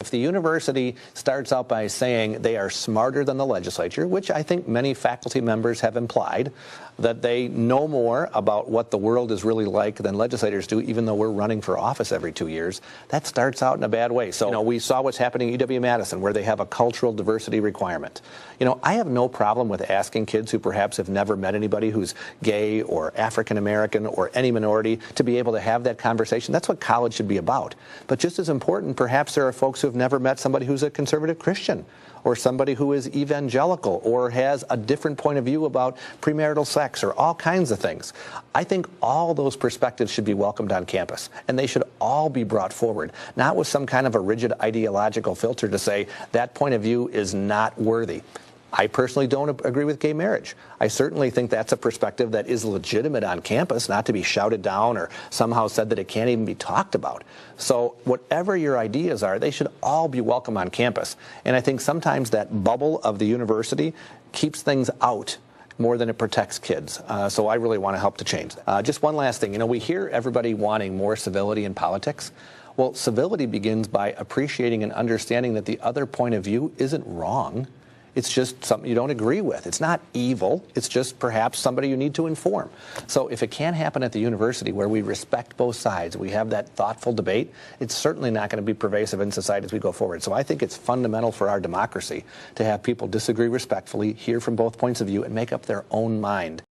If the university starts out by saying they are smarter than the legislature, which I think many faculty members have implied, that they know more about what the world is really like than legislators do, even though we're running for office every 2 years, that starts out in a bad way. So, we saw what's happening at UW-Madison, where they have a cultural diversity requirement. I have no problem with asking kids who perhaps have never met anybody who's gay or African American or any minority to be able to have that conversation. That's what college should be about. But just as important, perhaps there are folks who have never met somebody who's a conservative Christian, or somebody who is evangelical, or has a different point of view about premarital sex, or all kinds of things. I think all those perspectives should be welcomed on campus, and they should all be brought forward, not with some kind of a rigid ideological filter to say that point of view is not worthy. I personally don't agree with gay marriage. I certainly think that's a perspective that is legitimate on campus, not to be shouted down or somehow said that it can't even be talked about. So whatever your ideas are, they should all be welcome on campus. And I think sometimes that bubble of the university keeps things out more than it protects kids. So I really want to help to change that. Just one last thing. We hear everybody wanting more civility in politics. Well, civility begins by appreciating and understanding that the other point of view isn't wrong. It's just something you don't agree with. It's not evil. It's just perhaps somebody you need to inform. So if it can't happen at the university where we respect both sides, we have that thoughtful debate, it's certainly not going to be pervasive in society as we go forward. So I think it's fundamental for our democracy to have people disagree respectfully, hear from both points of view, and make up their own mind.